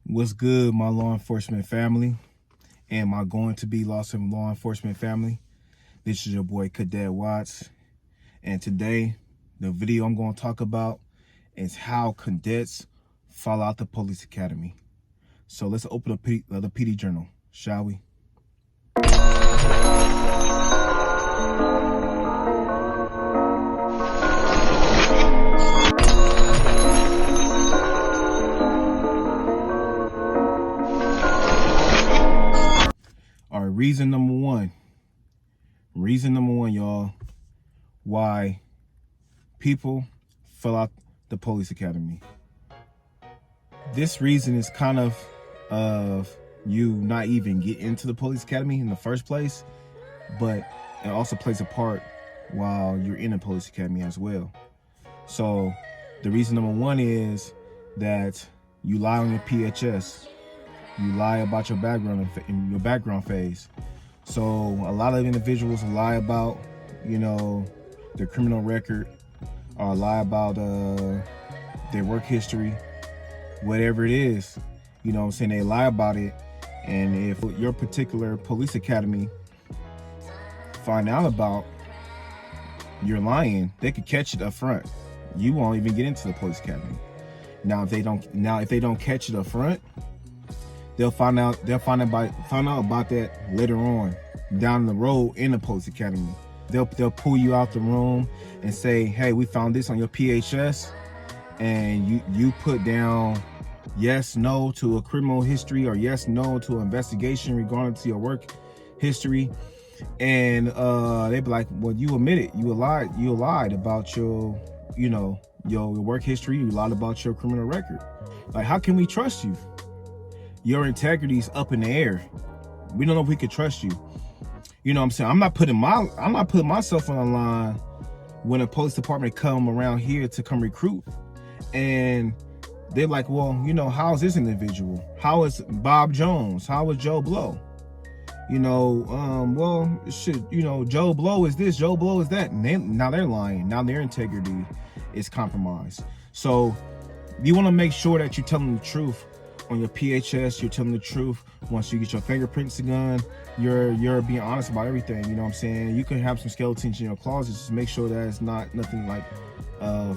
What's good, my law enforcement family and my going to be law enforcement family? This is your boy Cadet Watts, and today the video I'm going to talk about is how cadets fall out the police academy. So let's open up the PD journal, shall we? All right, reason number one, y'all, why people fill out the police academy. This reason is kind of you not even get into the police academy in the first place, but it also plays a part while you're in the police academy as well. So the reason number one is that you lie on your PHS. You lie about your background in your background phase. So a lot of individuals lie about, their criminal record, or lie about their work history, whatever it is. You know what I'm saying? They lie about it. And if your particular police academy find out about you're lying, they could catch it up front. You won't even get into the police academy. Now if they don't catch it up front, they'll find out about that later on down the road in the police academy. They'll pull you out the room and say, hey, we found this on your PHS, and you put down yes, no to a criminal history, or yes, no to an investigation regarding to your work history. And they'd be like, well, you admit it. You lied about your work history. You lied about your criminal record. Like, how can we trust you? Your integrity's up in the air. We don't know if we could trust you. You know what I'm saying? I'm not putting myself on the line when a police department come around here to come recruit, and they're like, well, how is this individual? How is Bob Jones? How is Joe Blow? Joe Blow is this, Joe Blow is that. And now they're lying. Now their integrity is compromised. So you want to make sure that you're telling the truth on your PHS. You're telling the truth once you get your fingerprints done. You're being honest about everything. You know what I'm saying? You can have some skeletons in your closet. Just make sure that it's not nothing like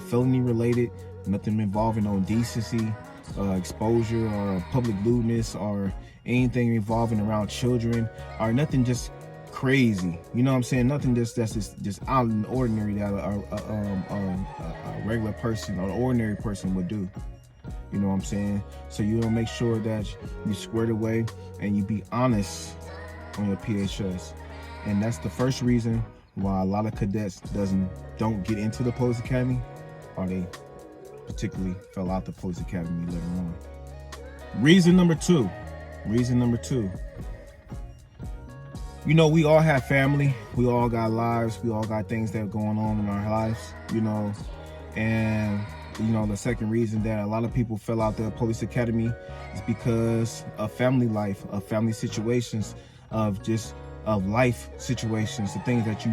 felony related, nothing involving no indecency, exposure, or public lewdness, or anything involving around children, or nothing just crazy. You know what I'm saying? Nothing that's just out in the ordinary that a regular person or an ordinary person would do. You know what I'm saying? So you want to make sure that you squared away and you be honest on your PHS. And that's the first reason why a lot of cadets don't get into the police academy, or they particularly fell out the police academy later on. Reason number two. We all have family. We all got lives. We all got things that are going on in our lives, and the second reason that a lot of people fell out the police academy is because of family life, of family situations, of life situations, the things that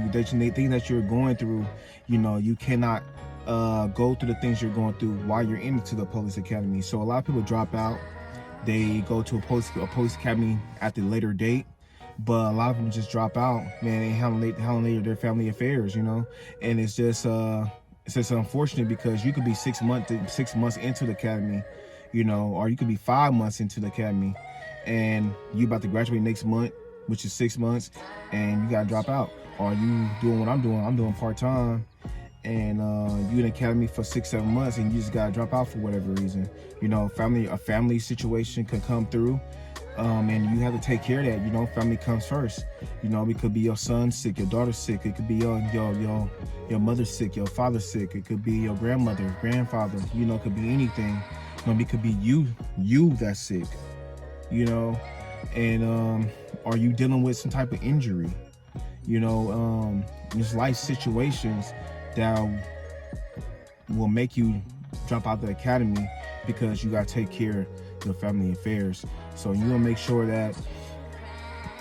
you're going through. You cannot go through the things you're going through while you're into the police academy. So a lot of people drop out. They go to a police academy at the later date, but a lot of them just drop out. Man, they handle their family affairs, and it's just unfortunate, because you could be 6 months into the academy, or you could be 5 months into the academy, and you about to graduate next month, which is 6 months, and you gotta drop out. Or you doing what I'm doing part-time, and you in the academy for 6-7 months, and you just gotta drop out for whatever reason. A family situation can come through, and you have to take care of that. Family comes first. It could be your son sick, your daughter sick. It could be your mother sick, your father sick. It could be your grandmother, grandfather. It could be anything. It could be you that's sick. And are you dealing with some type of injury? There's life situations that will make you drop out the academy because you got to take care of your family affairs. So you want to make sure that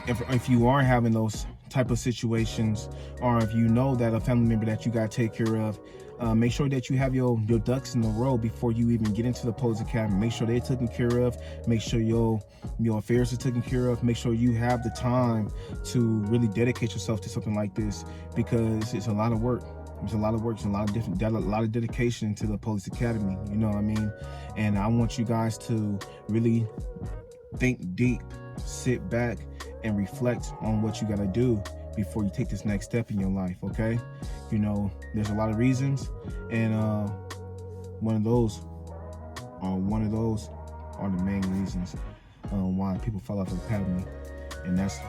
if you are having those type of situations, or if you know that a family member that you got to take care of Make sure that you have your ducks in a row before you even get into the Police Academy. Make sure they're taken care of. Make sure your affairs are taken care of. Make sure you have the time to really dedicate yourself to something like this, because it's a lot of work. It's a lot of work. It's a lot of dedication to the Police Academy. You know what I mean? And I want you guys to really think deep, sit back, and reflect on what you got to do before you take this next step in your life. Okay? You know, there's a lot of reasons, and one of those are the main reasons why people fall out of the academy, and that's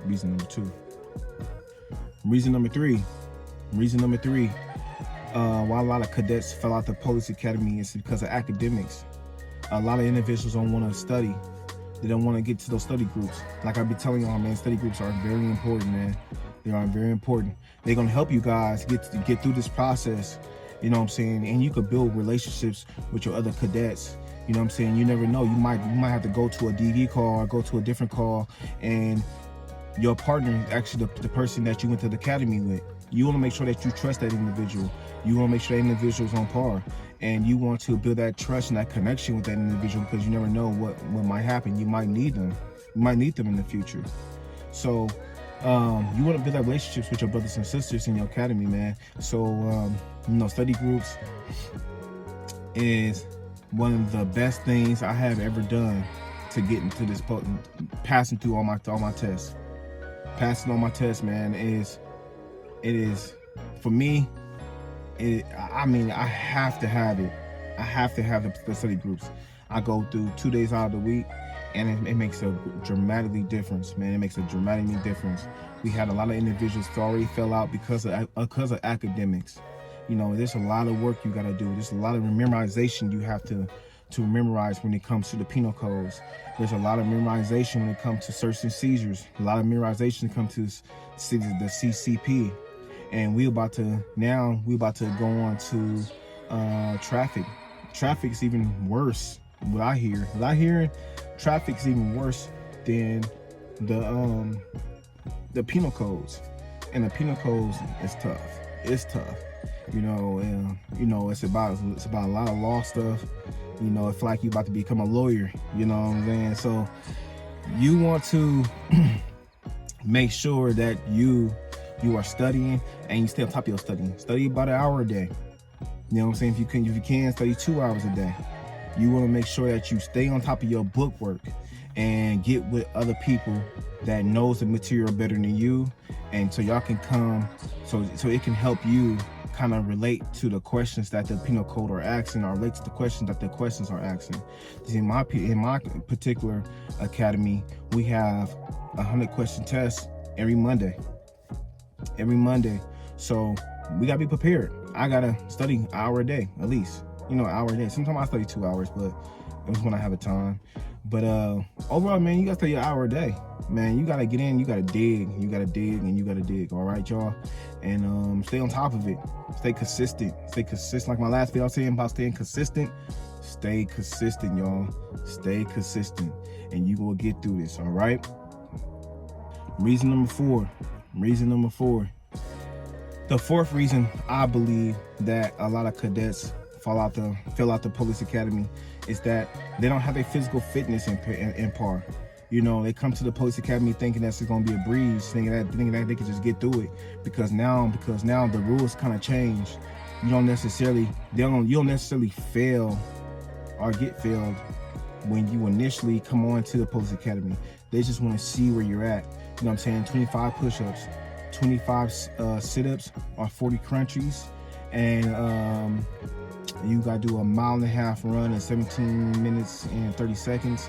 reason number 2. Reason number three, why a lot of cadets fell out the Police Academy is because of academics. A lot of individuals don't want to study. They don't want to get to those study groups. Like I be telling y'all, man, study groups are very important, man. They are very important. They're gonna help you guys get through this process. You know what I'm saying? And you could build relationships with your other cadets. You know what I'm saying? You never know. You might have to go to a DV call or go to a different call, and your partner is actually the person that you went to the academy with. You want to make sure that you trust that individual. You want to make sure that individual's on par, and you want to build that trust and that connection with that individual, because you never know what might happen. You might need them. You might need them in the future. So you want to build that relationships with your brothers and sisters in your academy, man. So you know, study groups is one of the best things I have ever done to get into this, passing through all my tests. Passing all my tests, man, it is for me. I mean, I have to have it. I have to have the study groups. I go through 2 days out of the week, and it makes a dramatically difference, man. It makes a dramatically difference. We had a lot of individuals that already fell out because of academics. You know, there's a lot of work you got to do. There's a lot of memorization you have to memorize when it comes to the penal codes. There's a lot of memorization when it comes to search and seizures. A lot of memorization when it comes to the CCP. And we about to go on to traffic. Traffic's even worse. What I hear, traffic's even worse than the penal codes. And the penal codes is tough. It's tough. You know, it's about a lot of law stuff. You know, it's like you about to become a lawyer. You know what I'm saying? So you want to make sure that you are studying and you stay on top of your studying. Study about an hour a day. You know what I'm saying? If you can study 2 hours a day. You want to make sure that you stay on top of your book work and get with other people that knows the material better than you, and so y'all can come, so it can help you kind of relate to the questions that the penal code are asking, or relate to the questions that the questions are asking. In my particular academy, we have 100 question tests every Monday. So we gotta be prepared. I gotta study an hour a day, at least. You know, an hour a day. Sometimes I study 2 hours, but it was when I have the time. But overall, man, you gotta study an hour a day. Man, you gotta get in, you gotta dig, and you gotta dig, all right, y'all? And stay on top of it. Stay consistent. Like my last video I was saying about staying consistent. Stay consistent, y'all. Stay consistent, and you will get through this, all right? Reason number four. The fourth reason I believe that a lot of cadets fill out the Police Academy is that they don't have a physical fitness in par. You know, they come to the Police Academy thinking that's going to be a breeze, thinking that they can just get through it, because now the rules kind of change. You don't necessarily fail or get failed when you initially come on to the Police Academy. They just want to see where you're at. You know what I'm saying? 25 push-ups, 25 sit-ups, or 40 crunchies, and you got to do a 1.5 mile run in 17 minutes and 30 seconds.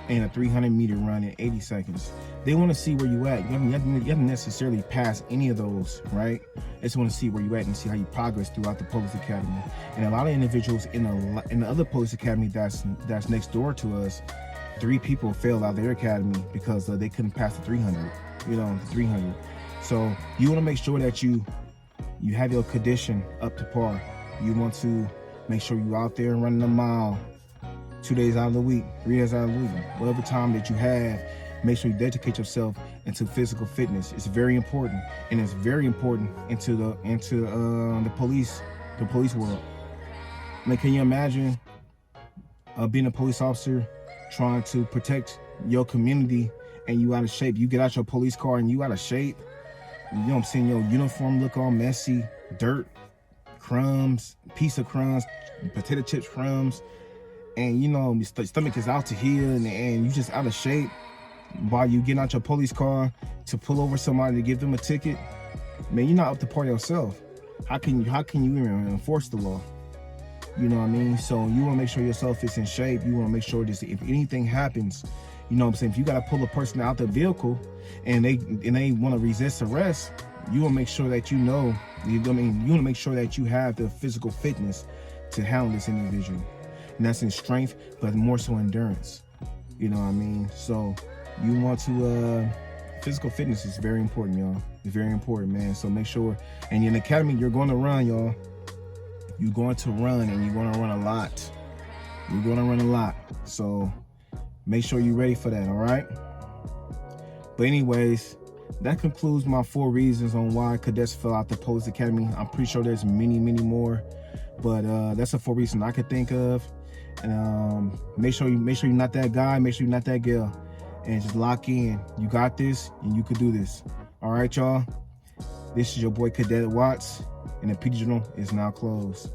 And a 300-meter run in 80 seconds. They want to see where you at. You haven't necessarily passed any of those, right? They just want to see where you at and see how you progress throughout the Police Academy. And a lot of individuals in the other Police Academy that's next door to us, 3 people failed out of their academy because they couldn't pass the 300. You know, the 300. So you want to make sure that you have your condition up to par. You want to make sure you're out there running a mile 2 days out of the week, 3 days out of the week, whatever time that you have, make sure you dedicate yourself into physical fitness. It's very important, and it's very important into the police world. I mean, can you imagine being a police officer trying to protect your community and you out of shape? You get out your police car and you out of shape. You know what I'm saying? Your uniform look all messy, dirt, crumbs, piece of crumbs, potato chips crumbs, and you know your stomach is out to here, and you just out of shape while you getting out your police car to pull over somebody to give them a ticket. Man, you're not up to par yourself. How can you even enforce the law? You know what I mean? So you want to make sure yourself is in shape. You want to make sure that if anything happens, you know what I'm saying, if you got to pull a person out the vehicle and they want to resist arrest, you want to make sure that you know, you want to make sure that you have the physical fitness to handle this individual. And that's in strength, but more so endurance. You know what I mean? So you want to, physical fitness is very important, y'all. It's very important, man. So make sure, and in the academy, you're going to run, y'all. You're going to run, and you're going to run a lot. You're going to run a lot. So make sure you're ready for that, all right? But anyways, that concludes my 4 reasons on why cadets fell out the police academy. I'm pretty sure there's many more, but that's the 4 reasons I could think of. And make sure you're not that guy. Make sure you're not that girl, and just lock in. You got this, and you could do this. All right, y'all. This is your boy Cadet Watts, and the PD Journal is now closed.